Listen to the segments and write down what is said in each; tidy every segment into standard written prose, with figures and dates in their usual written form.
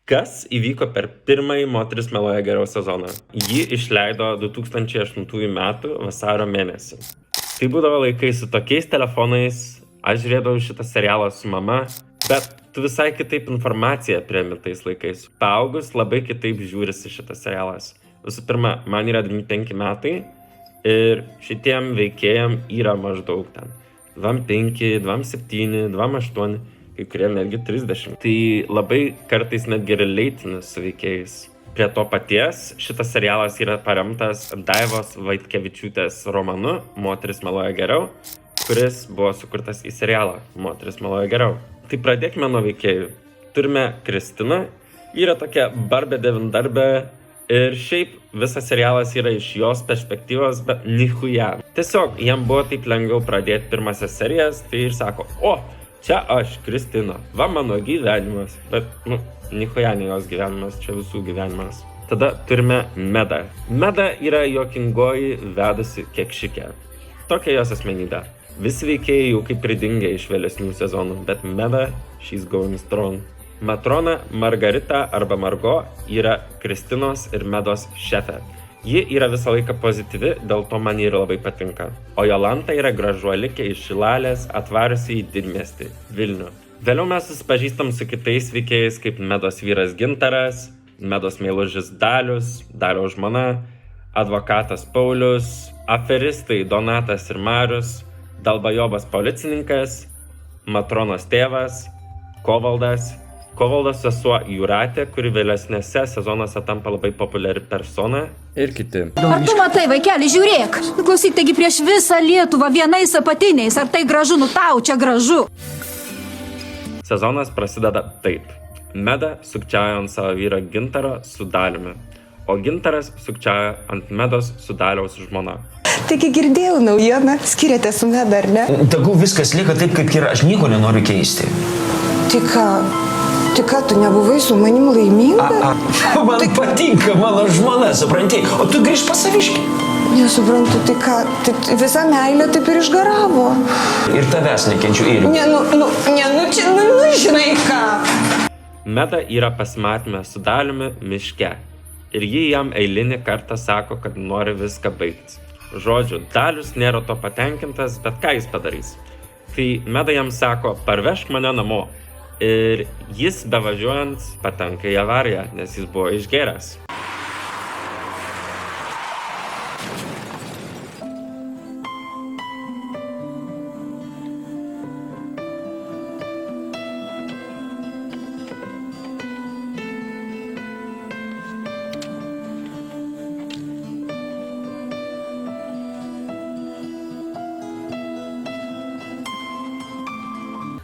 Kas įvyko per pirmąjį Moteris meluoja geriau sezoną? Jį išleido 2008 metų vasario mėnesį. Tai būdavo laikai su tokiais telefonais, aš žiūrėdavau šitą serialą su mama, bet tu visai kitaip informaciją priemi tais laikais. Paaugus labai kitaip žiūrisi šitas serialas. Visų pirma, man yra 25 metai ir šitiem veikėjam yra maždaug ten 25, 27, 28, kai kurie netgi 30. Tai labai kartais netgi relatini su veikėjais. Prie to paties šitas serialas yra paremtas Daivos Vaitkevičiūtės romanu Moteris meluoja geriau, kuris buvo sukurtas į serialą Moteris meluoja geriau. Tai pradėkime nuo veikėjų. Turime Kristiną, yra tokia barbė devindarbė ir šiaip visas serialas yra iš jos perspektyvos, bet nichuja. Tiesiog jam buvo taip lengviau pradėti pirmasias serijas, tai ir sako, čia aš, Kristina, va mano gyvenimas, bet, nichuja ne jos gyvenimas, čia visų gyvenimas. Tada turime Medą. Meda yra juokingoji vedusi kekšikė. Tokia jos asmenybė. Visi veikėjai jau kaip pridingė iš vėlesnių sezonų, bet Meda, she's going strong. Matrona Margarita arba Margo yra Kristinos ir Medos šefė. Ji yra visą laiką pozityvi, dėl to man ji labai patinka. O Jolanta yra gražuolikė iš Šilalės, atvarusi į didmiestį, Vilnių. Vėliau mes susipažįstam su kitais veikėjais kaip Medos vyras Gintaras, Medos meilužis Dalius, Daliaus žmona, advokatas Paulius, aferistai Donatas ir Marius, Dalbajobas policininkas, Matronos tėvas, Kovaldas sesuo Jūratė, kuri vėlesnėse sezonuose tampa labai populiari persona. Ir kiti. Ar tu matai, vaikeli, žiūrėk? Klausyk, taigi prieš visą Lietuvą vienais apatiniais. Ar tai gražu, tau čia gražu? Sezonas prasideda taip. Meda sukčiauja ant savo vyro Gintaro su Daliumi, o Gintaras sukčiauja ant Medos su Daliaus žmona. Taigi girdėjau naujieną, skiriate su Meda, ar ne? Tegu viskas lieka taip, kaip yra, aš nieko nenoriu keisti. Tik ką, tu nebuvai su manim laiminga? Man patinka mano žmona, supranti, o tu grįž pas saviškį. Nesuprantu, tai ką, visa meilė taip ir išgaravo. Ir tavęs nekenčiu irgi. Žinai ką. Meda yra pasimatyme su Daliumi miške ir ji jam eilinį kartą sako, kad nori viską baigti. Žodžiu, Dalius nėra to patenkintas, bet ką jis padarys? Tai Meda jam sako, parvežk mane namo. Ir jis bevažiuojant patenka į avariją, nes jis buvo išgėręs.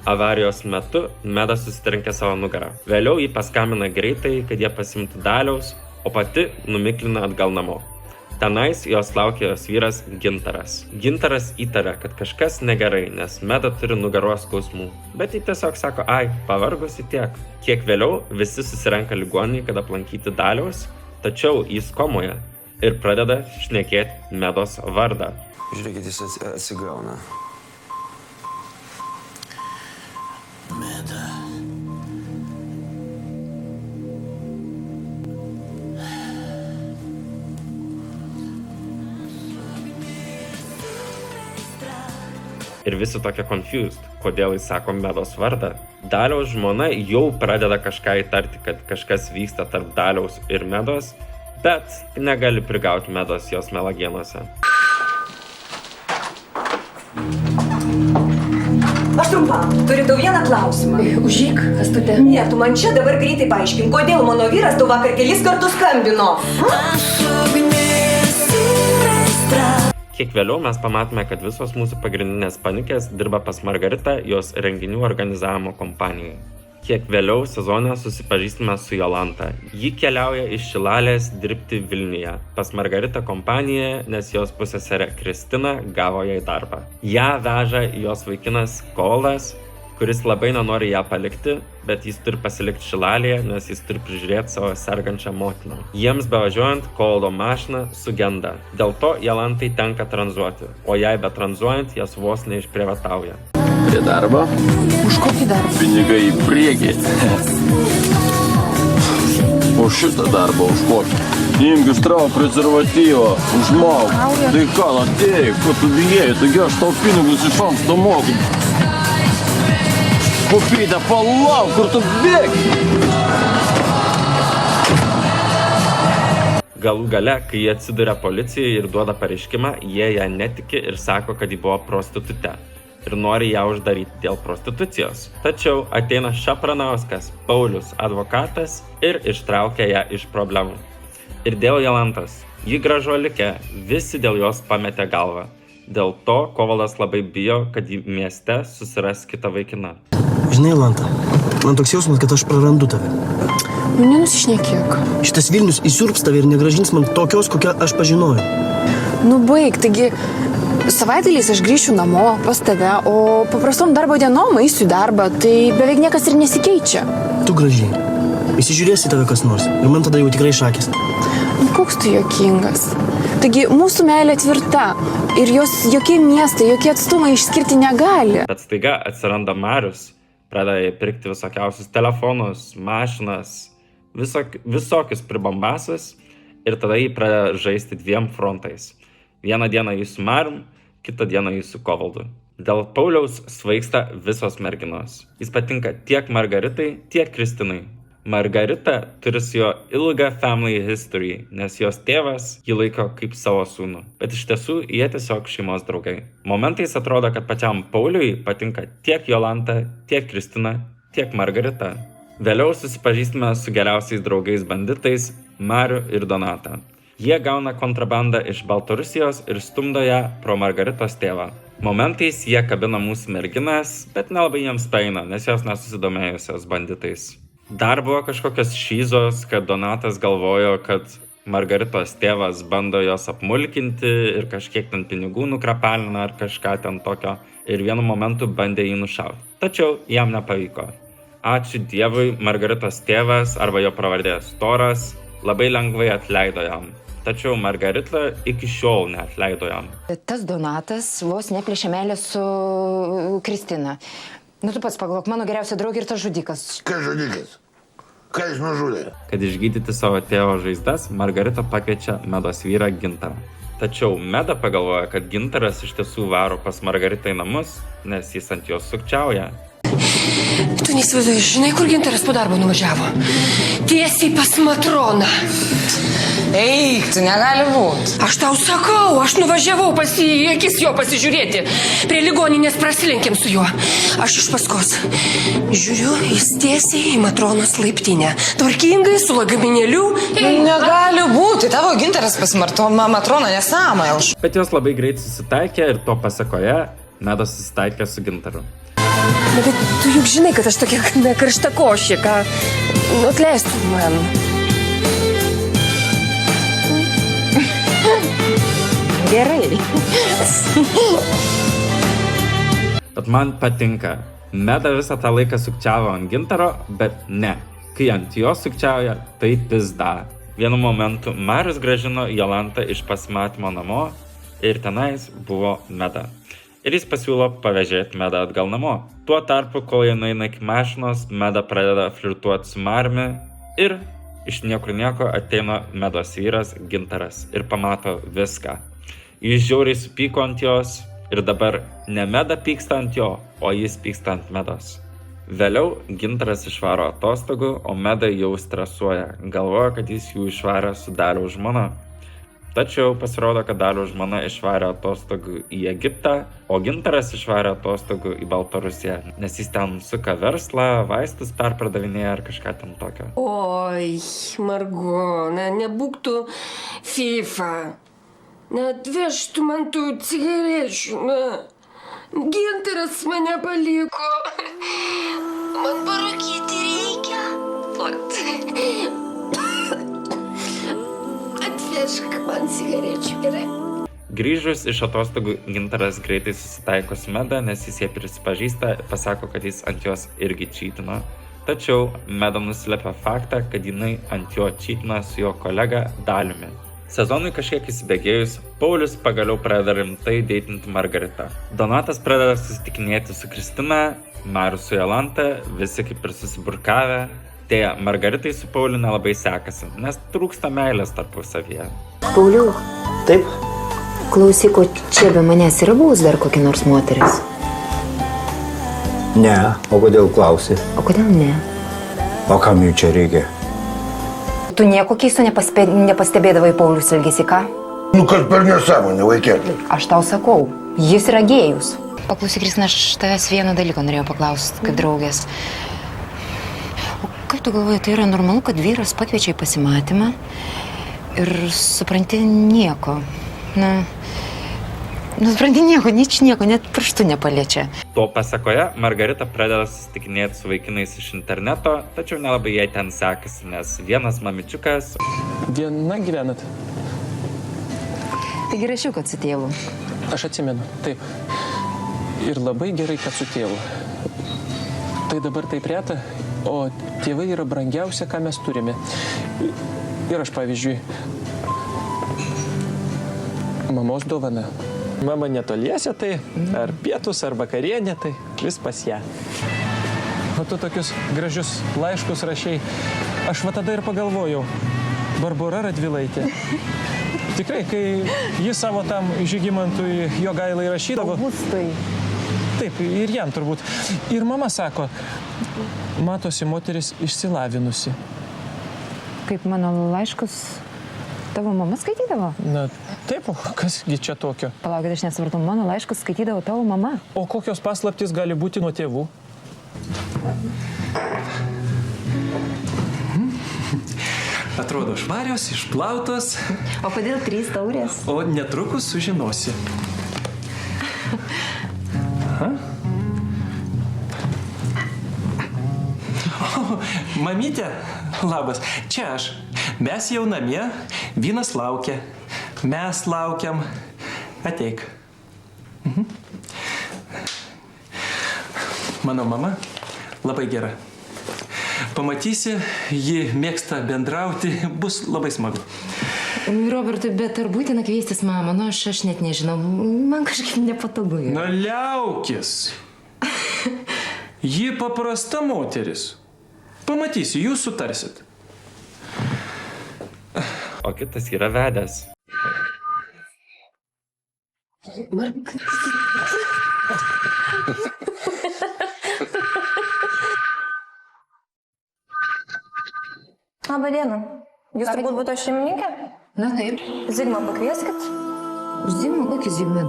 Avarijos metu Meda susitrenkė savo nugarą. Vėliau jį paskambina greitai, kad jie pasimtų Daliaus, o pati numiklina atgal namo. Tenais jos laukia jos vyras Gintaras. Gintaras įtaria, kad kažkas negerai, nes Meda turi nugaros skausmų. Bet jį tiesiog sako, pavargusi tiek. Kiek vėliau visi susirenka ligoninėje, kad aplankyti Daliaus, tačiau jis komoje ir pradeda šnekėti Medos vardą. Žiūrėkit, jis atsigauna. Meda. Ir visi tokie confused, kodėl jis sako Medos vardą. Daliaus žmona jau pradeda kažką įtarti, kad kažkas vyksta tarp Daliaus ir Medos, bet negali prigauti Medos jos melagienuose. Aš trumpam, turiu tau vieną klausimą. Užžyk, kas tu ten? Ne, tu man čia dabar greitai paaiškink, kodėl mano vyras tau vakar kelis kartus skambino. Kiek vėliau mes pamatome, kad visos mūsų pagrindinės panikės dirba pas Margaritą jos renginių organizavimo kompanijai. Kiek vėliau sezone susipažįstame su Jolanta. Ji keliauja iš Šilalės dirbti Vilniuje pas Margaritą kompaniją, nes jos pusseserė Kristina gavo jai darbą. Ją veža jos vaikinas Kovaldas, kuris labai nenori ją palikti, bet jis turi pasilikti Šilalėje, nes jis turi prižiūrėti savo sergančią motiną. Jiems bevažiuojant, Kovaldo mašina sugenda. Dėl to Jolantai tenka tranzuoti, o jai betranzuojant, jas vos neišprievartauja. Prie darbo? Už kokį darbą? Pinigai į priekį. O šitą darbą už kokį? Imk ištrauk prezervatyvą, užmauk. Tai ką, atėjai, ko tu bijai, taigi aš tau pinigus iš anksto moku. Pupytė, palauk, kur tu bėgi? Galų gale, kai jie atsiduria policijai ir duoda pareiškimą, jie ją netiki ir sako, kad ji buvo prostitutė ir nori ją uždaryti dėl prostitucijos. Tačiau ateina Šapranauskas, Paulius, advokatas ir ištraukia ją iš problemų. Ir dėl Jolantos, ji gražuolikė, visi dėl jos pametė galvą. Dėl to Kovalas labai bijo, kad ji mieste susiras kitą vaikiną. Žinai, Jolanta, man toks jausmas, kad aš prarandu tave. Nenusišnekėk. Šitas Vilnius įsiurbs tave ir negražins man tokios, kokią aš pažinojau. Baig, taigi savaitgaliais aš grįšiu namo pas tave, o paprastom darbo dienom eisiu į darbą, tai beveik niekas ir nesikeičia. Tu gražiai. Įsižiūrės į tave kas nors ir man tada jau tikrai šakės. Koks tu juokingas. Taigi mūsų meilė tvirta ir jos jokie miestai, jokie atstumai išskirti negali. Bet staiga atsiranda Marius, pradeda pirkti visokiausius telefonus, mašinas, visokius pribambasus ir tada jį pradeda žaisti dviem frontais. Vieną dieną jį su Marium, kitą dieną jį su Kovaldu. Dėl Pauliaus svaigsta visos merginos. Jis patinka tiek Margaritai, tiek Kristinai. Margarita turi su jo ilgą family history, nes jos tėvas jį laiko kaip savo sūnų. Bet iš tiesų jie tiesiog šeimos draugai. Momentais atrodo, kad pačiam Pauliui patinka tiek Jolanta, tiek Kristina, tiek Margarita. Vėliau susipažįstame su geriausiais draugais banditais Mariu ir Donata. Jie gauna kontrabandą iš Baltarusijos ir stumdo ją pro Margaritos tėvą. Momentais jie kabina mūsų merginas, bet nelabai jiems paeina, nes jos nesusidomėjusios banditais. Dar buvo kažkokios šyzos, kad Donatas galvojo, kad Margaritos tėvas bando jos apmulkinti ir kažkiek ten pinigų nukrapalina ar kažką ten tokio ir vienu momentu bandė jį nušauti. Tačiau jam nepavyko. Ačiū Dievui, Margaritos tėvas arba jo pravardė Storas labai lengvai atleido jam. Tačiau Margarita iki šiol neatleido jam. Tas Donatas vos neplėšė meilę su Kristina. Tu pats pagalvok, mano geriausia draugė ir tas žudikas. Kas žudikas? Ką jis nužudė? Kad išgydyti savo tėvo žaizdas, Margarita pakviečia Medos vyrą Gintarą. Tačiau Meda pagalvoja, kad Gintaras iš tiesų varo pas Margaritą į namus, nes jis ant jos sukčiauja. Tu neįsivaizduoji, žinai, kur Gintaras po darbo nuvažiavo? Tiesiai pas matroną. Eik, tu negali būti. Aš tau sakau, aš nuvažiavau pas jį į akis jo pasižiūrėti. Prie ligoninės prasilenkėm su juo. Aš iš paskos. Žiūriu, jis tiesiai į matronos laiptinę. Tvarkingai, su lagaminėliu. Negali būti, tavo Gintaras pas matroną nesąmą. Bet jos labai greit susitaikė ir to pasekoje Meda susitaikė su Gintaru. Bet tu juk žinai, kad aš tokia karštakošė, ką atleistų man. Gerai. Bet man patinka. Meda visą tą laiką sukčiavo ant Gintaro, bet ne. Kai ant jo sukčiauja, tai pizda. Vienu momentu Marius grąžino Jolantą iš pasimatymo namo ir tenais buvo Meda. Ir jis pasiūlo pavežėti Medą atgal namo. Tuo tarpu, kol jie nueina iki mašinos, Meda pradeda flirtuoti su Mariumi ir iš niekur nieko ateina Medos vyras Gintaras ir pamato viską. Jis žiauriai supyko ant jos ir dabar ne Meda pyksta ant jo, o jis pyksta ant Medos. Vėliau Gintaras išvaro atostogų, o Meda jau stresuoja. Galvoja, kad jis jų išvarė su Daliaus žmona. Tačiau pasirodo, kad Daliaus žmona išvarė atostogų į Egiptą, o Gintaras išvarė atostogų į Baltarusiją, nes jis ten suka verslą, vaistus perpardavinėja ar kažką ten tokio. Oi, Margona, nebūk tu FIFA. Atvežtų man tų cigarečių. Gintaras mane paliko. Man parūkyti reikia. Atvežk man cigarečių, gerai? Grįžus iš atostogų, Gintaras greitai susitaiko su Meda, nes jis jai prisipažįsta, pasako, kad jis ant jos irgi čytino. Tačiau Meda nuslėpia faktą, kad jinai ant jo čytina su jo kolega Daliumi. Sezonui kažkiek įsibėgėjus, Paulius pagaliau pradeda rimtai deitinti Margaritą. Donatas pradeda susitikinėti su Kristina, Marius su Jolanta, visi kaip ir susiburkavę. Deja, Margaritai su Pauliu nelabai sekasi, nes trūksta meilės tarpusavyje. Pauliau, Taip? klausyk, o čia be manęs yra buvus dar kokia nors moteris? Ne, o kodėl klausi? O kodėl ne? O kam jų čia reikia? Tu nieko keisto nepastebėdavai Paulius elgesį, ką? Nu, kas per nesąmonė, vaikeli? Aš tau sakau, jis yra gėjus. Paklausyk, Kristina, aš tavęs vieną dalyką norėjau paklausti, kaip draugės. O kaip tu galvoji, tai yra normalu, kad vyras pakviečia į pasimatymą ir supranti nieko? Supranti nieko, net pirštų nepaliečia. To pasakoje Margarita pradeda susitikinėti su vaikinais iš interneto, tačiau nelabai jai ten sekasi, nes vienas mamičiukas... Viena gyvenat? Taigi rašiau, kad su tėvu. Aš atsimenu, taip. Ir labai gerai, kad su tėvu. Tai dabar taip reta, o tėvai yra brangiausia, ką mes turime. Ir aš, pavyzdžiui, mamos dovana. Mama netoliese, tai ar pietus, ar vakarienė, tai vis pas ją. O tu tokius gražius laiškus rašai. Aš va tada ir pagalvojau, Barbora Radvilaitė. Tikrai, kai jis savo tam Žygimantui Jogailai rašydavo... Augustai. Taip, ir jam turbūt. Ir mama sako, matosi moteris išsilavinusi. Kaip mano laiškus tavo mama skaitydavo? Na, taip, kasgi čia tokio? Palaukit, aš nesvartu, mano laiškus skaitydavo tavo mama. O kokios paslaptys gali būti nuo tėvų? Atrodo švarios, išplautos. O kodėl 3 taurės? O netrukus sužinosi. O, mamytė, labas, čia aš. Mes jau namie, vynas laukia. Mes laukiam. Ateik. Mano mama labai gera. Pamatysi, ji mėgsta bendrauti, bus labai smagu. Robertai, bet ar būtina kviestis mamą? Aš net nežinau, man kažkaip nepatogu. Na, liaukis. Ji paprasta moteris. Pamatysi, jūs sutarsit. O kitas yra vedęs. Labą dieną. Jūs turbūt būtų šeimininkė? Na taip. Zigmą pakvieskit. Zigmą, kokį Zigmą?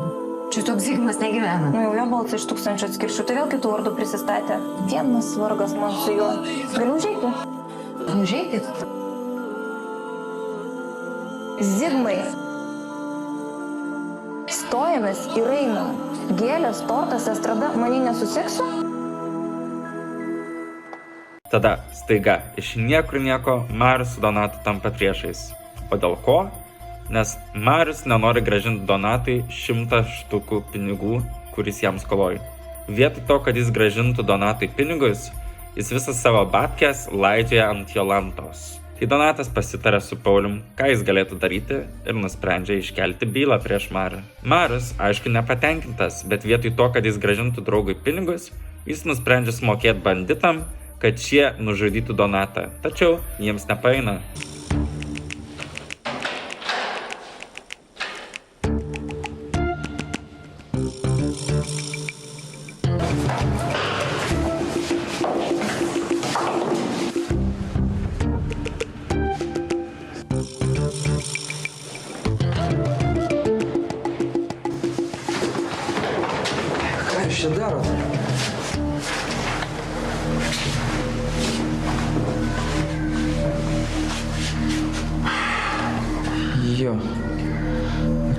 Čia toks Zigmas negyvena. Jau jo balsą iš 1000 atskiršių, tai vėl kitų vardų prisistatė. Vienas vargas man su juo. Galiu užeiti? Užeikit. Zigmai. Stojamės ir einam. Gėlės, tortas, estrada, manį nesuseksiu? Tada, staiga, iš niekur nieko Marius su Donatu tampa priešais. O dėl ko? Nes Marius nenori grąžinti Donatui 100 štukų pinigų, kuris jam skolojo. Vietoj to, kad jis grąžintų Donatui pinigus, jis visas savo babkes laidžioja ant Jolantos. Tai Donatas pasitarė su Paulium, ką jis galėtų daryti ir nusprendžia iškelti bylą prieš Marių. Marius, aišku, nepatenkintas, bet vietoj to, kad jis grąžintų draugui pinigus, jis nusprendžia sumokėti banditam, kad šie nužudytų Donatą. Tačiau jiems nepaeina. Ką jūs čia darot? Jo,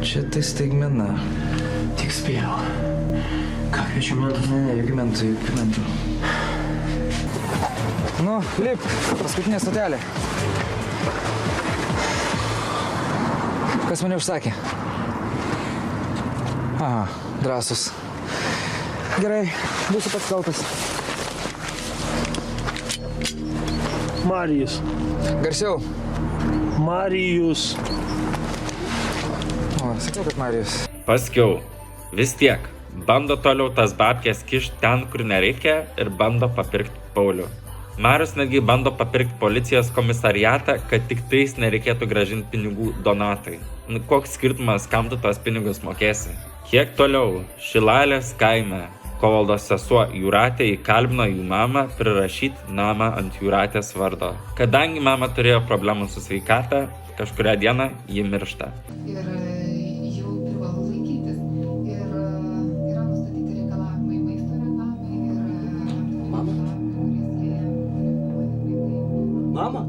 čia tai staigmena. Tik spėjau. Ką, kviečiu mentų? Ne, jokių mentų. Nu, lip, paskutinė stotelė. Kas mane užsakė? Aha, drąsus. Gerai, būsiu pats kaltas. Marijus. Garsiau. Marijus. O, sakiau, kad Marijus. Paskiau, vis tiek, bando toliau tas babkės kišti ten, kur nereikia ir bando papirkti Paulių. Marius netgi bando papirkti policijos komisariatą, kad tik tais nereikėtų grąžinti pinigų Donatai. Koks skirtumas, kam tu tos pinigus mokėsi? Kiek toliau, Šilalės kaime, Kovaldos sesuo Jūratė įkalbino jų mamą prirašyti namą ant Jūratės vardo. Kadangi mama turėjo problemų su sveikata, kažkurią dieną ji miršta. Ir jų privalu laikytis. Ir yra nustatyti reikalavimai maisto reklamai ir... Mama?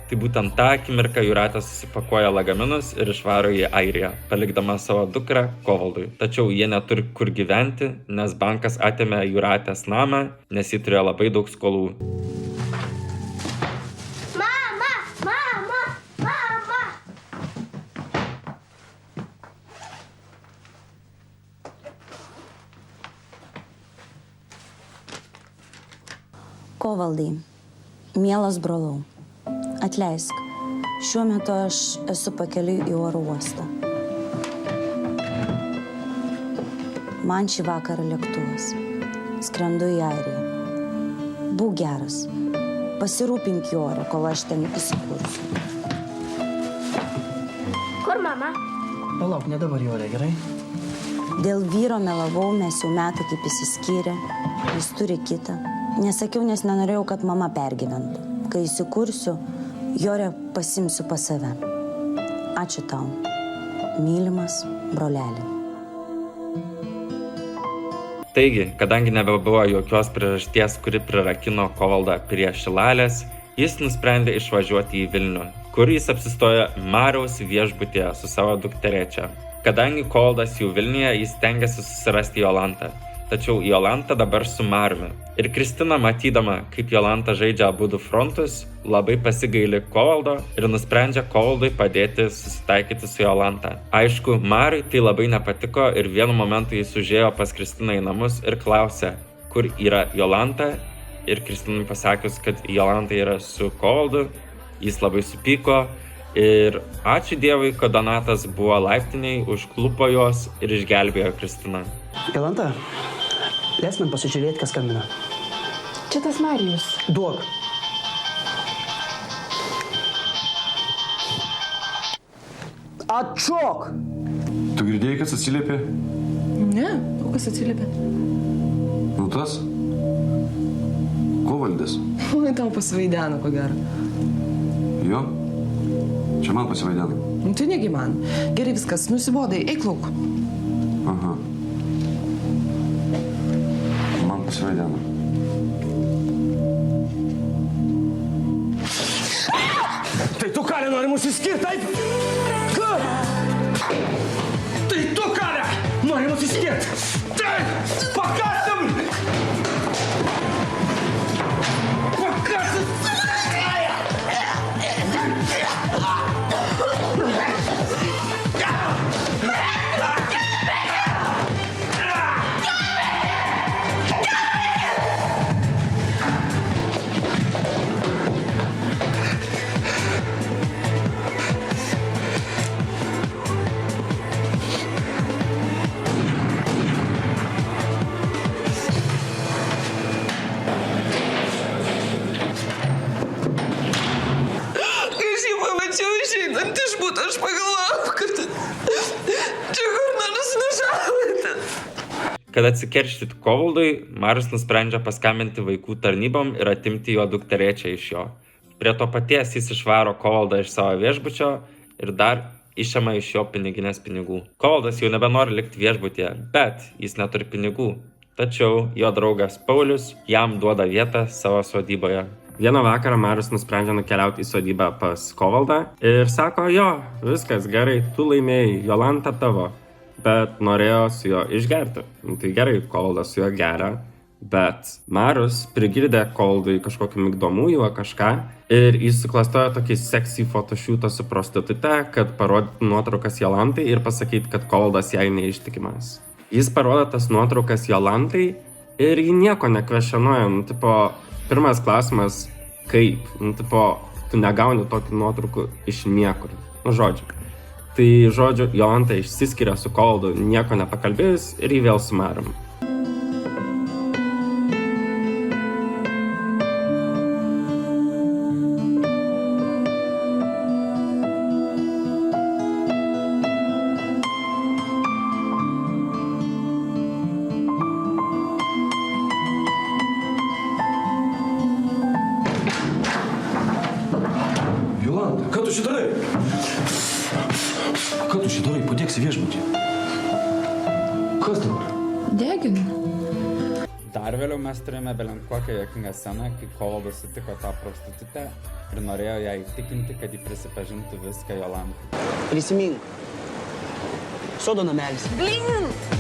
Tai būtent tą akimirką Jūratė susipakuoja lagaminus ir išvaro į Airiją, palikdama savo dukrą Kovaldui. Tačiau jie neturi kur gyventi, nes bankas atėmė Jūratės namą, nes ji turėjo labai daug skolų. Mama! Mama! Mama! Kovaldai, mielas brolau. Atleisk, šiuo metu aš esu pakeliui į oro uostą. Man šį vakarą lėktuvas. Skrendu į Airiją. Būk geras. Pasirūpink į orą, kol aš ten įsikursiu. Kur mama? Palauk, ne dabar į orę, gerai? Dėl vyro melavau, mes jau metai kaip įsiskyrė. Jis turi kitą. Nesakiau, nes nenorėjau, kad mama pergyventų. Kai įsikursiu, Jorę pasimsiu pas save. Ačiū tau, mylimas broleli. Taigi, kadangi nebebuvo jokios priežasties, kuri prirakino Kovaldą prie Šilalės, jis nusprendė išvažiuoti į Vilnių, kur jis apsistojo Mariaus viešbutyje su savo dukterėčia. Kadangi Kovaldas jau Vilniuje, jis stengiasi susirasti Jolantą. Tačiau Jolanta dabar su Mariumi. Ir Kristina, matydama, kaip Jolanta žaidžia abudu frontus, labai pasigaili Kovaldo ir nusprendžia Kovaldui padėti susitaikyti su Jolanta. Aišku, Mariui tai labai nepatiko ir vienu momentu jis užėjo pas Kristiną į namus ir klausė, kur yra Jolanta. Ir Kristinai pasakius, kad Jolanta yra su Kovaldu, jis labai supyko. Ir ačiū Dievui, kad Donatas buvo laiptiniai, užklupo juos ir išgelbėjo Kristiną. Jolanta, leisk man pasižiūrėti, kas skambina. Čia tas Marijus. Duok. Atšok! Tu girdėjai, kas atsiliepė? Ne, o kas atsiliepė? Nu tas? Kovaldas. Oi, tau pasivaideno, ko gero. Jo? Čia man pasivaideno. Nu, tai negi man. Gerai viskas, nusibodai, eik lauk. Aha. Man pasivaideno. Tai tu, Kalė, nori mus įskirti, taip? Ką? Tai tu, Kalė, nori mus įskirti. Taip, pakasim! Pakasim! Aš pagalvojau, kad čia kur nors nušaudyti. Kad atsikeršyti Kovaldui, Marius nusprendžia paskambinti vaikų tarnybom ir atimti jo dukterėčią iš jo. Prie to paties jis išvaro Kovaldą iš savo viešbučio ir dar išima iš jo piniginės pinigų. Kovaldas jau nebenori likti viešbutyje, bet jis neturi pinigų. Tačiau jo draugas Paulius jam duoda vietą savo sodyboje. Vieną vakarą Marius nusprendžia nukeliauti į sodybą pas Kovaldą ir sako, jo, viskas gerai, tu laimėjai, Jolanta tavo, bet norėjo su jo išgerti. Tai gerai, Kovaldas su jo geria, bet Marius prigirdė Kovaldui kažkokiu migdomųjų kažką ir jis suklastojo tokį sexy photoshootą su prostitute, kad parodytų nuotraukas Jolantai ir pasakyti, kad Kovaldas jai neištikimas. Jis parodo tas nuotraukas Jolantai ir ji nieko nekvešenoja, pirmas klausimas, kaip, tu negauni tokių nuotraukų iš niekur, žodžiu. Tai, žodžiu, Jolanta išsiskiria su Koldu nieko nepakalbėjus ir jį vėl su Marium. Jolanta, ką tu čia darai? Ką tu čia darai? Padėksi viešbutį. Kas dabar? Deginu. Dar vėliau mes turime belent kokią juokingą sceną, kai Koldas sutiko tą prostitutę ir norėjo ją įtikinti, kad ji prisipažintų viską Jolantai. Prisimink. Sodo namelis. Blint!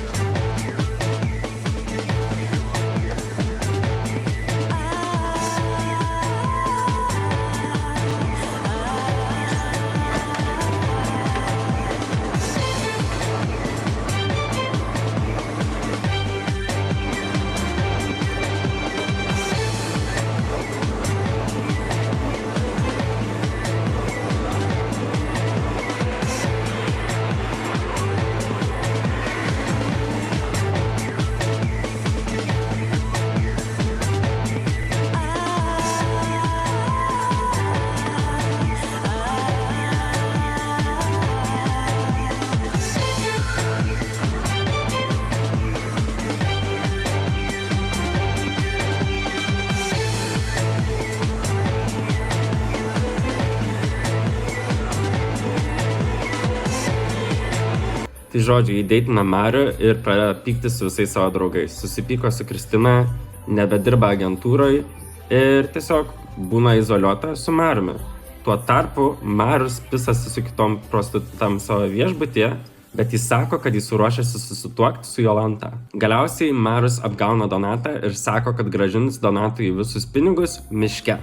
Tai žodžiu, įdeitina Marių ir pradeda pykti su visais savo draugais. Susipyko su Kristina, nebedirba agentūroje ir tiesiog būna izoliuota su Mariumi. Tuo tarpu Marius pisasi su kitom prostitutam savo viešbutyje, bet jis sako, kad jis ruošiasi susituokti su Jolanta. Galiausiai Marius apgauna Donatą ir sako, kad grąžins Donatui visus pinigus miške.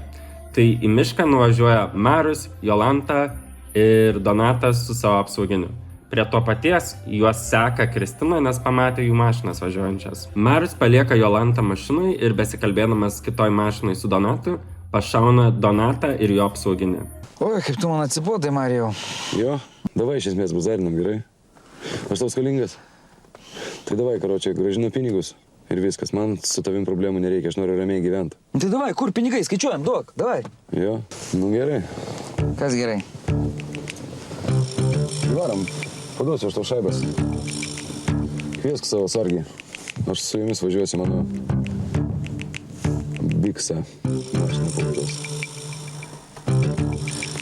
Tai į mišką nuvažiuoja Marius, Jolanta ir Donatas su savo apsauginiu. Prie to paties juos seka Kristina, nes pamatė jų mašinas važiuojančias. Marius palieka Jolantą mašinai ir besikalbėdamas kitoj mašinai su Donatu, pašauna Donatą ir jo apsauginį. Oi, kaip tu man atsibodai, Marijau. Jo, davai iš esmės bazarinam, gerai. Aš tau skolingas. Tai davai, karočią, grąžinu pinigus ir viskas. Man su tavim problemų nereikia, aš noriu ramiai gyventi. Tai davai, kur pinigai, skaičiuojam, duok, davai. Jo, nu gerai. Kas gerai? Varom, paduosiu aš tau šaibas. Kviesk savo sargį. Aš su jumis važiuosiu mano biksą. Aš nepavažiuosiu.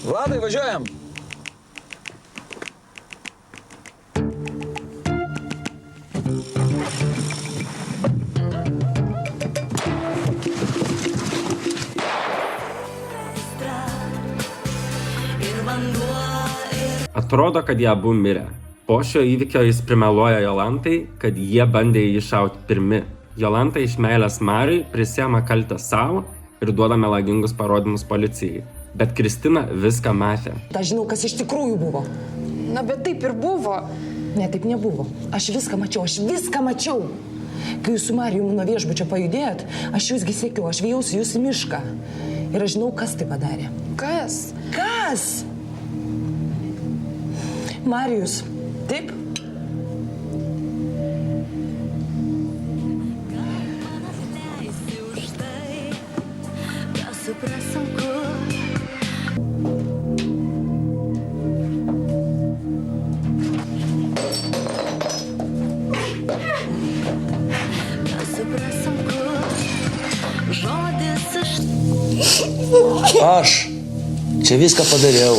Vladai, važiuojam. Atrodo, kad jie abu mirė. Po šio įvykio jis primeluoja Jolantai, kad jie bandė jį šauti pirmi. Jolanta iš meilės Mariui prisiema kaltę savo ir duoda melagingus parodymus policijai. Bet Kristina viską matė. Aš žinau, kas iš tikrųjų buvo. Na, bet taip ir buvo. Ne, taip nebuvo. Aš viską mačiau. Kai jūs su Marijum nuo viešbučio pajudėjot, aš jūsgi sėkiau, aš vėjausi jūs į mišką. Ir aš žinau, kas tai padarė. Kas? Marijus. Taip? Aš čia viską padariau,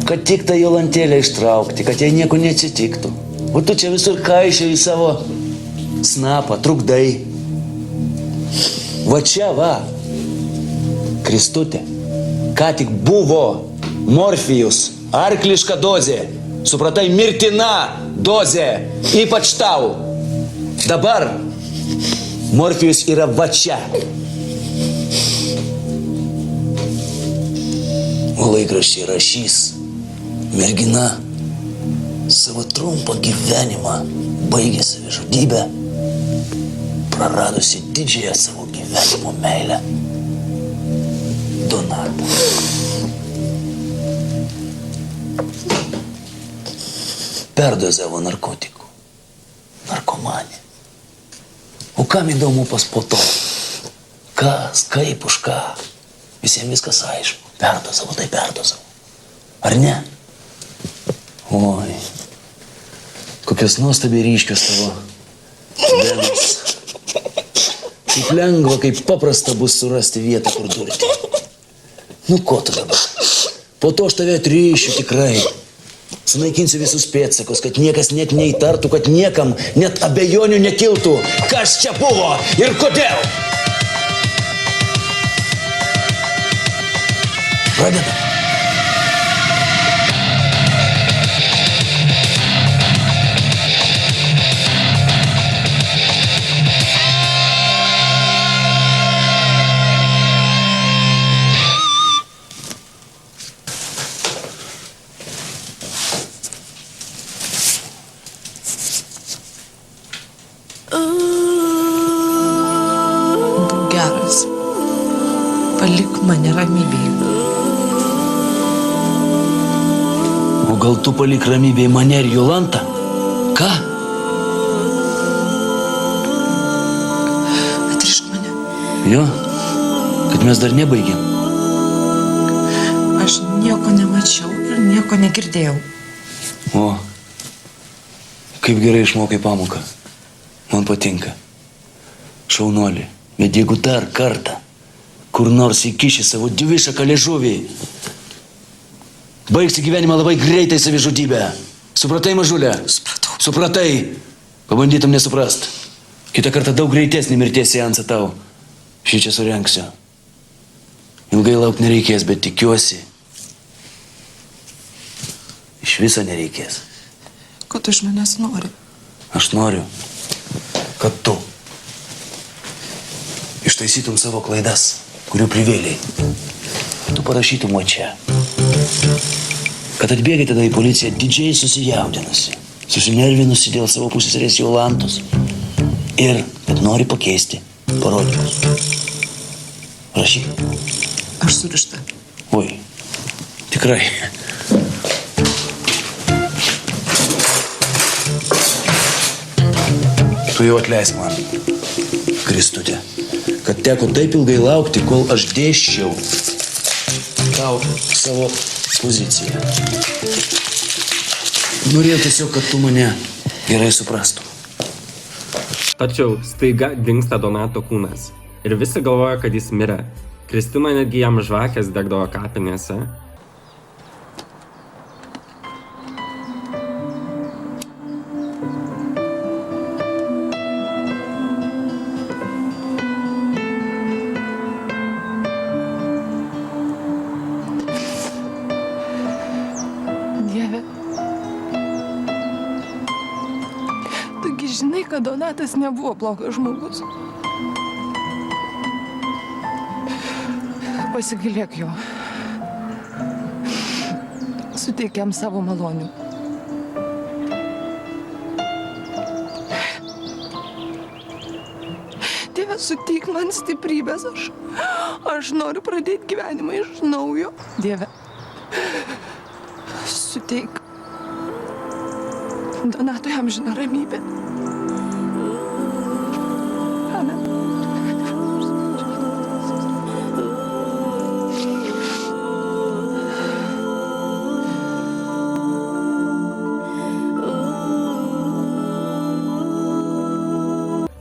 kad tik tą Jolantėlę ištraukti, kad jai nieko neatsitiktų. O tu čia visur kaišioji savo snapą, trukdai. Va čia va, Kristutė, ką tik buvo morfijus, arkliška dozė, supratai, mirtina dozė, ypač tau. Dabar morfijus yra va čia. O laikraščiai rašys, mergina savo trumpą gyvenimą baigė savižudybę, praradusi didžiąją savo gyvenimo meilę. Donatą. perdozavo narkotikų. Narkomanė. O kam įdomu po to? Kas, kaip, už ką? Visiems viskas aišku. Perdozavo, tai perdozavo. Ar ne? Oi, kokios nuostabiai ryškios tavo venos. Kaip lengva, kaip paprasta bus surasti vietą, kur durti. Nu, ko tu dabar? Po to aš tave atrišiu tikrai. Sunaikinsiu visus pėdsakus, kad niekas net neįtartų, kad niekam net abejonių nekiltų, kas čia buvo ir kodėl. Pradedam. Geras. Palik mane ramybėje. O gal tu palik ramybėje mane ir Jolantą? Ką? Atrišk mane. Jo, kad mes dar nebaigėm. Aš nieko nemačiau ir nieko negirdėjau. O, kaip gerai išmokai pamoką. Man patinka. Šaunolį, bet jeigu dar kartą kur nors įkiši savo dvišaką liežuvį, baigsi gyvenimą labai greitai savižudybę. Supratai, mažulė? Supratau. Supratai? Pabandytum nesuprast. Kitą kartą daug greitesnį mirties seansą tau. Šį čia surengsiu. Ilgai laukti nereikės, bet tikiuosi. Iš viso nereikės. Ko tu iš manęs nori? Aš noriu, kad tu ištaisytum savo klaidas, kurių privėliai. Tu parašytum čia. Kad atbėgai tada į policiją didžiai susijaudinusi, susinervinusi dėl savo pusseserės Jolantos ir kad nori pakeisti parodymus. Rašyk. Aš surišta. Oi, tikrai. Tu jau atleisk man, Kristute, kad teko taip ilgai laukti, kol aš dėsčiau tau savo poziciją. Norėjau tiesiog, kad tu mane gerai suprastum. Tačiau staiga dingsta Donato kūnas. Ir visi galvoja, kad jis mirė. Kristina netgi jam žvakės degdavo kapinėse. Dieve. Taigi žinai, kad Donatas nebuvo blogas žmogus. Pasigailėk jo. Suteik jam savo malonių. Dieve, suteik man stiprybės. Aš noriu pradėti gyvenimą iš naujo. Dieve, suteik Donatui amžiną ramybę. Amen.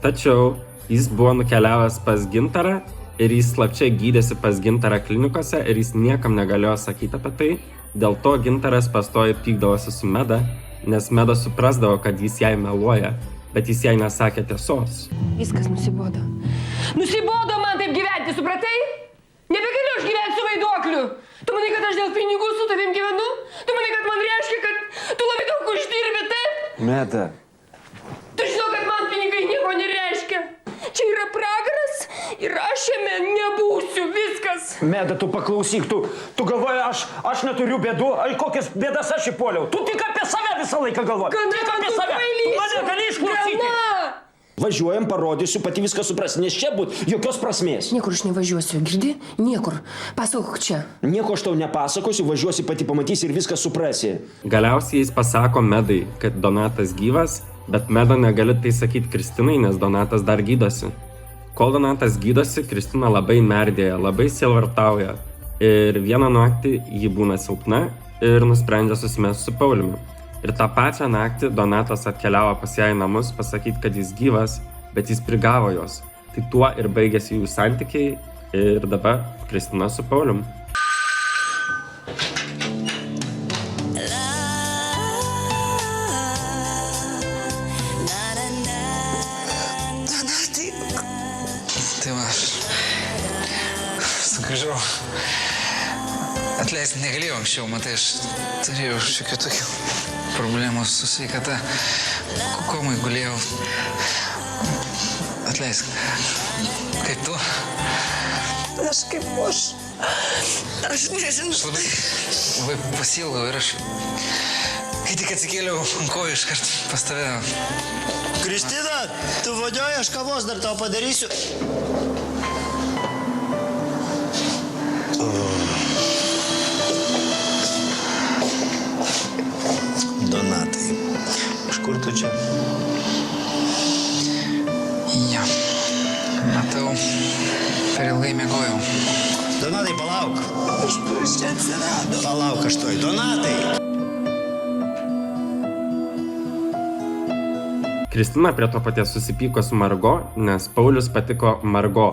Tačiau jis buvo nukeliavęs pas Gintarą ir jis slapčia gydėsi pas Gintarą klinikose ir jis niekam negalėjo sakyti apie tai. Dėl to Gintaras pastoviai pykdavosi su Meda, nes Meda suprasdavo, kad jis jai meluoja, bet jis jai nesakė tiesos. Viskas nusibodo. Nusibodo man taip gyventi, supratai? Nebegaliu aš gyventi su vaiduokliu. Tu manai, kad aš dėl pinigų su tavim gyvenu? Tu manai, kad man reiškia, kad tu labai daug uždirbi, taip? Meta. Tu žinau, kad man pinigai nieko nereiškia. Čia yra pragaras ir aš jame nebūsiu, viskas. Meda, tu paklausyk, tu galvoji, aš neturiu bėdų, ai kokias bėdas aš įpuoliau. Tu tik apie save visą laiką galvoji. Gana, tik apie tu save. kvailys. Tu mane gali išklausyti. Gana. Važiuojam, parodysiu, pati viską supras, nes čia būt jokios prasmės. Niekur aš nevažiuosiu, girdi? Niekur. Pasakok čia. Nieko aš tau nepasakosiu, važiuosi, pati pamatysi ir viską suprasi. Galiausiai jis pasako Medai, kad Donatas gyvas, bet Meda negali tai sakyti Kristinai, nes Donatas dar gydosi. Kol Donatas gydosi, Kristina labai merdėja, labai sielvartauja. Ir vieną naktį ji būna silpna ir nusprendžia susimesti su Pauliumi. Ir tą pačią naktį Donatas atkeliavo pas ją į namus pasakyti, kad jis gyvas, bet jis prigavo jos. Tai tuo ir baigėsi jų santykiai ir dabar Kristina su Pauliumi. Tai va, aš sugrįžau. Atleisk, negalėjau anksčiau, matai, aš turėjau šiokių tokių problemų su sveikata. Komai gulėjau. Atleisk, kaip tu? Aš kaip aš nežinau. Aš labai pasiilgau ir aš, kai tik atsikėliau ant kojų, iškart pas tave. Kristina, tu vadioji, aš kavos dar tau padarysiu. Donatai, iš kur tu čia? Jo, matau, per ilgai miegojau. Donatai, palauk. Iš kur čia atsirado? Palauk, aš tuoj. Donatai! Kristina prie to paties susipyko su Margo, nes Paulius patiko Margo.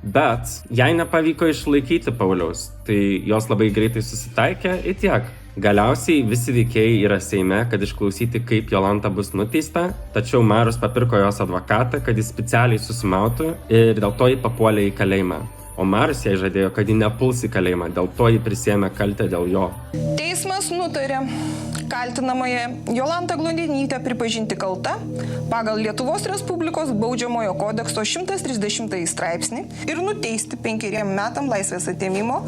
Bet jai nepavyko išlaikyti Pauliaus, tai jos labai greitai susitaikė ir tiek. Galiausiai visi veikėjai yra Seime, kad išklausyti, kaip Jolanta bus nuteista, tačiau Marius papirko jos advokatą, kad jis specialiai susimautų ir dėl to jį papuolė į kalėjimą. O Marius jai žadėjo, kad jį nepuls į kalėjimą, dėl to jį prisėmė kaltę dėl jo. Teismas nutarė kaltinamąją Jolantą Glondinytę pripažinti kalta pagal Lietuvos Respublikos baudžiamojo kodekso 130 straipsnį ir nuteisti 5 metam laisvės atėmimo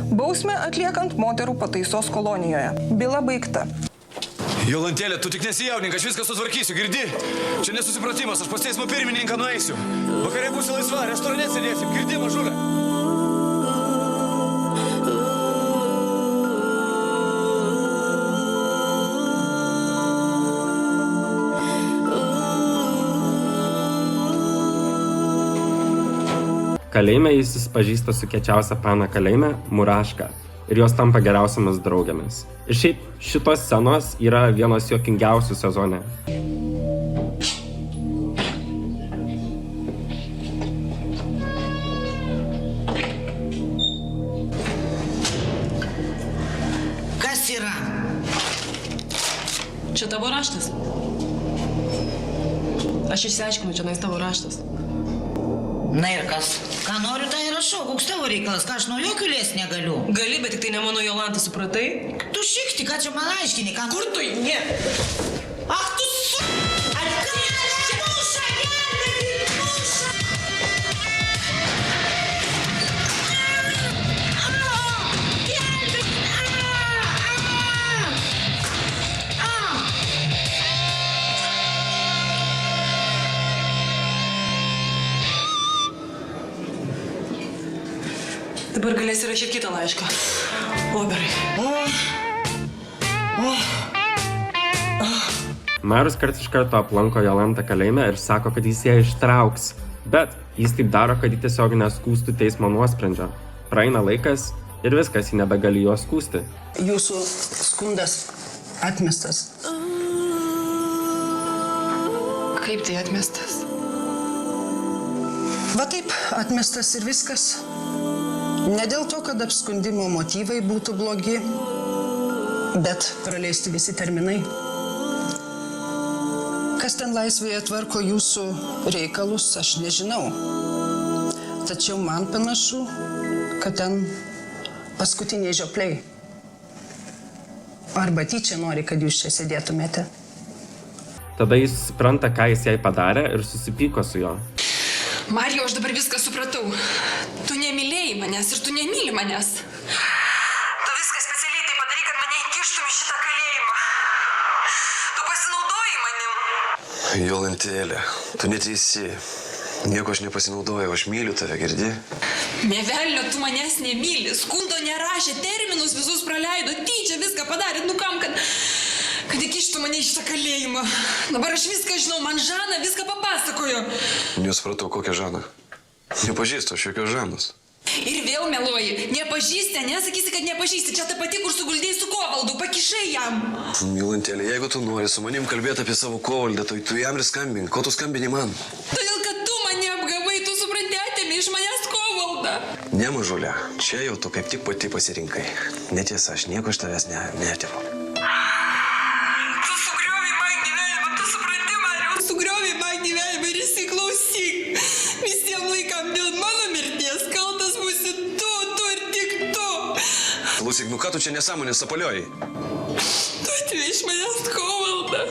bausmę atliekant moterų pataisos kolonijoje. Byla baigta. Jolantėlė, tu tik nesijaudink, aš viską sutvarkysiu, girdi? Čia nesusipratimas, aš pas teismo pirmininką nueisiu. Vakare būsi laisva, restorane sėdėsim, girdi, mažulė? Kalėjime jis susipažįsta su kiečiausia pana kalėjime, Muraška, ir jos tampa geriausiamis draugėmis. Ir šiaip šitos scenos yra vienos juokingiausių sezone. Kas yra? Čia tavo raštas. Aš išsiaiškinu, čia nais tavo raštas. Na ir kas? Ką noriu, tai rašau. Koks tavo reikalas? Ką aš nuo jokių lės negaliu? Gali, bet tik tai ne mano Jolanta, supratai? Tu šikti, ką čia man aiškini? Ką... Kur tu? Ne. Ach, tu su... Atkalė, muša, gelbėkit, muša! Dabar galėsi rašyti kitą laišką. Oberai. Marius karts iš karto aplanko Jolantą kalėjime ir sako, kad jis ją ištrauks. Bet jis taip daro, kad jį tiesiog neskūstų teismo nuosprendžio. Praeina laikas ir viskas, jį nebegali jo skūsti. Jūsų skundas atmestas. Kaip tai atmestas? Va taip, atmestas ir viskas. Ne dėl to, kad apskundimo motyvai būtų blogi, bet praleisti visi terminai. Kas ten laisvėje tvarko jūsų reikalus, aš nežinau. Tačiau man panašu, kad ten paskutiniai žiopliai. Arba tyčia nori, kad jūs čia sėdėtumėte. Tada jis supranta, ką jis jai padarė ir susipyko su juo. Marijau, aš dabar viską supratau. Tu nemylėjai manęs ir tu nemyli manęs. Tu viską specialiai tai padarai, kad mane įkištum į šitą kalėjimą. Tu pasinaudoji manim. Jolantėlė. Jolantėlė, tu neteisi. Nieko aš nepasinaudojau, aš myliu tave, girdi? Nevelnio, tu manęs nemyli. Skundo nerašė, terminus visus praleido, tyčia viską padarė. Nu kam, kad įkištų mane iš tą kalėjimą. Dabar aš viską žinau, man Žana viską papasakojo. Nesupratau, kokią Žaną. Nepažįstu aš jokios Žanos. Ir vėl meluoji. Nepažįsti, nesakysi, kad nepažįsti. Čia ta pati, kur suguldėjai su Kovaldu, pakišai jam. Jolantėlė, jeigu tu nori su manim kalbėti apie savo Kovaldą, tai tu jam ir skambink. Ko tu skambini man? Todėl, kad tu mane apgavai, tu supranti, atėmė iš manęs Kovaldą. Ne, mažulė, čia jau tu kaip tik pati pasirinkai. Netiesa, aš nieko iš tavęs neatimu. Tu sugriovai man gyvenimą, tu supranti, Mariau. Sugriovai man gyvenimą ir įsiklausyk. Visiems laikam dėl mano mirties kaltas būsi tu ir tik tu. Klausyk, nu ką tu čia nesąmonės sapalioji? Tu atėjai iš manęs Kovaldą.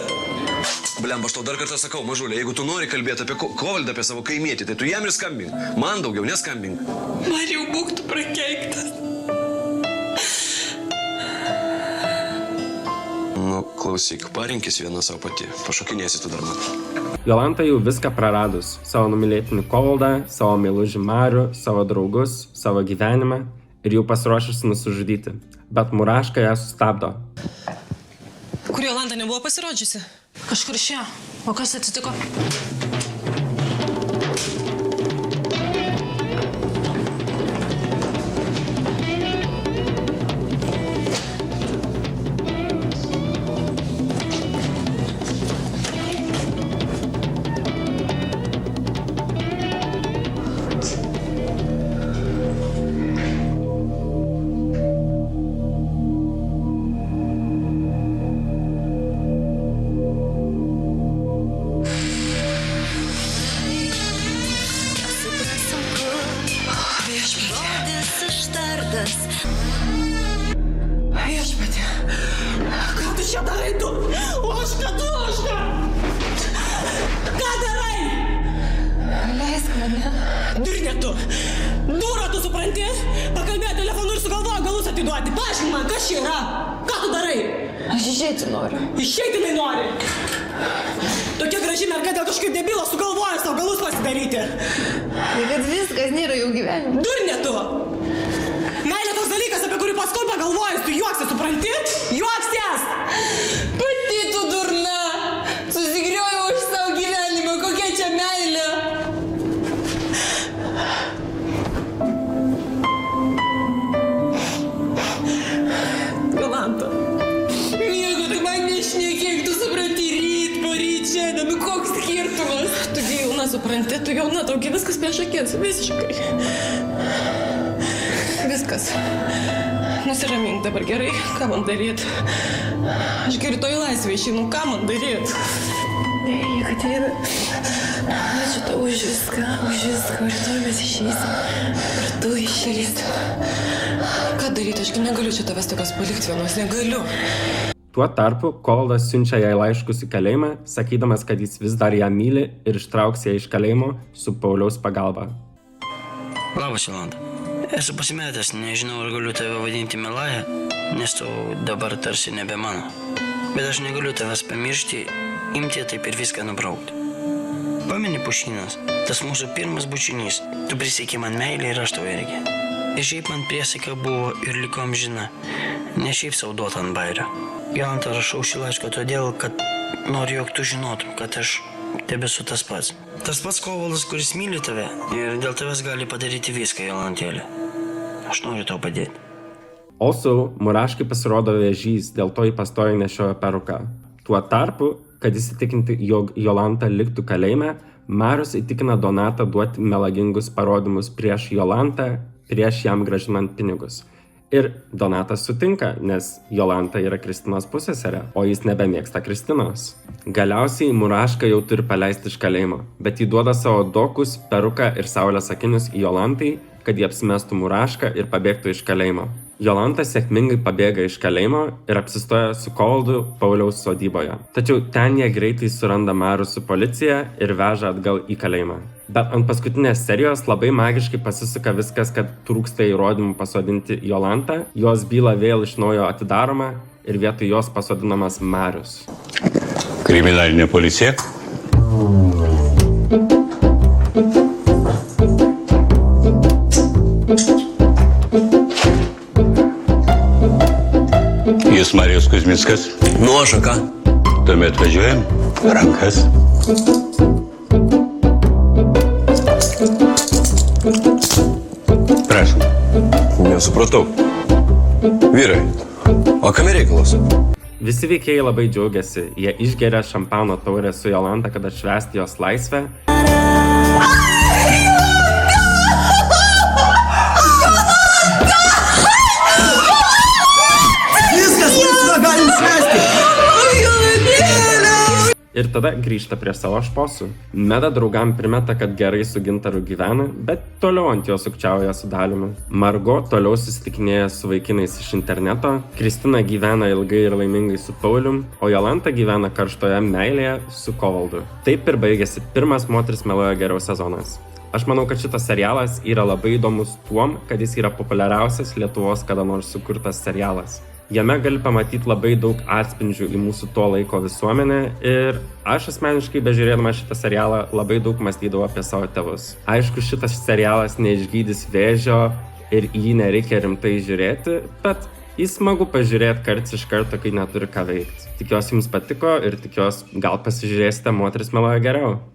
Blemba, aš tau dar kartą sakau, mažulė, jeigu tu nori kalbėti apie Kovaldą, apie savo kaimietį, tai tu jam ir skambink. Man daugiau neskambink. Mariau, būk tu prakeiktas. Nu, klausyk, parinkis vieną savo pati. Pašokinėsi tu dar man. Jolanta jau viską praradus. Savo numylėtinį Kovaldą, savo meilužį Marių, savo draugus, savo gyvenimą ir jau pasiruošusi nusižudyti. Bet Muraška ją sustabdo. Kur Jolanta nebuvo pasirodžiusi? Kažkur čia. O kas atsitiko? Viešpatie, ką tu čia darai tu? Ožka, tu ožka! Ką darai? Leisk mane. Durnė tu! Dūra tu supranti? Pakalbėjo telefonu ir sugalvojo galus atiduoti. Paaiškink man, kas čia yra? Ką tu darai? Aš išeiti noriu. Išeiti jinai nori? Tokia graži mergaitė kažkaip debilas sugalvojo savo galus pasidaryti. Bet viskas nėra jau gyvenime. Durnė tu! Meilė toks dalykas, apie kurį paskui pagalvojus, tu juoksies, supranti? Juoksies! Pati tu durna! Susigriojau už savo gyvenimą, kokia čia meilė! Jolanta, nieko tu man nešnekėk, tu supranti ryt, poryt, šiandien, nu koks skirtumas? Tu jauna, supranti, tu jauna, taugi viskas prieš akis, visiškai. Viskas. Nusiramink dabar gerai, ką man daryt? Aš geriau toj laisvė išeinu, ką man daryt? Ne, Jekaterina, ačiū tau už viską, rytoj mes išeisim. Ir tu išeisi. Ką daryti, ašgi negaliu čia tavęs tokios palikti vienos, negaliu. Tuo tarpu Kovaldas siunčia jai laiškus į kalėjimą, sakydamas, kad jis vis dar ją myli ir ištrauks ją iš kalėjimo su Pauliaus pagalba. Labas, Jolanta. Esu pasimetęs, nežinau, ar galiu tave vadinti Melaja, nes tu dabar tarsi nebe mano. Bet aš negaliu tavęs pamiršti, imti taip ir viską nubraukti. Pameni Pušynas, tas mūsų pirmas bučinys. Tu prisiekė man meilę ir aš tau irgi. Ir šiaip man priesaika buvo ir liko amžina, ne šiaip sau duota ant bairio. Jolanta, rašau šį laišką todėl, kad noriu, jog tu žinotum, kad aš tebesu tas pats. Tas pats Kovaldas, kuris myli tave ir dėl tavęs gali padaryti viską, Jolantėlė. Aš noriu tau padėti. Also, Muraškai pasirodo vėžys, dėl to jį pastoviai nešiojo peruką. Tuo tarpu, kad įsitikinti, jog Jolanta liktų kalėjime, Marius įtikina Donatą duoti melagingus parodymus prieš Jolantą, prieš jam grąžinant pinigus. Ir Donatas sutinka, nes Jolanta yra Kristinos pusseserė, o jis nebemėgsta Kristinos. Galiausiai Muraška jau turi paleisti iš kalėjimo, bet jį duoda savo dokus, peruką ir saulės akinius į Jolantai, kad jie apsimestų Murašką ir pabėgtų iš kalėjimo. Jolanta sėkmingai pabėga iš kalėjimo ir apsistoja su Kovaldu Pauliaus sodyboje. Tačiau ten jie greitai suranda Marių su policija ir veža atgal į kalėjimą. Bet ant paskutinės serijos labai magiškai pasisuka viskas, kad trūksta įrodymų pasodinti Jolantą, jos byla vėl iš naujo atidaroma ir vietoj jos pasodinamas Marius. Kriminalinė policija? Jūs Marijus Kuzmickas? Nu, aš ką? Tuomet važiuojam. Rankas. Prašom. Nesupratau. Vyrai, o kame reikalas? Visi veikėjai labai džiaugiasi, jie išgeria šampano taurę su Jolanta, kad atšvęsti jos laisvę. Viskas laisva, galim švęsti! Ir tada grįžta prie savo šposų. Meda draugam primeta, kad gerai su Gintaru gyvena, bet toliau ant jo sukčiauja su Daliumi. Margo toliau susitikinėja su vaikinais iš interneto, Kristina gyvena ilgai ir laimingai su Paulium, o Jolanta gyvena karštoje meilėje su Kovaldu. Taip ir baigėsi pirmas Moteris meluoja geriau sezonas. Aš manau, kad šitas serialas yra labai įdomus tuom, kad jis yra populiariausias Lietuvos kada nors sukurtas serialas. Jame gali pamatyti labai daug atspindžių į mūsų to laiko visuomenę ir aš asmeniškai bežiūrėdama šitą serialą labai daug mąstydavau apie savo tėvus. Aišku, šitas serialas neišgydys vėžio ir jį nereikia rimtai žiūrėti, bet jis smagu pažiūrėti karts iš karto, kai neturi ką veikti. Tikiuosi jums patiko ir tikiuosi gal pasižiūrėsite Moteris meluoja geriau.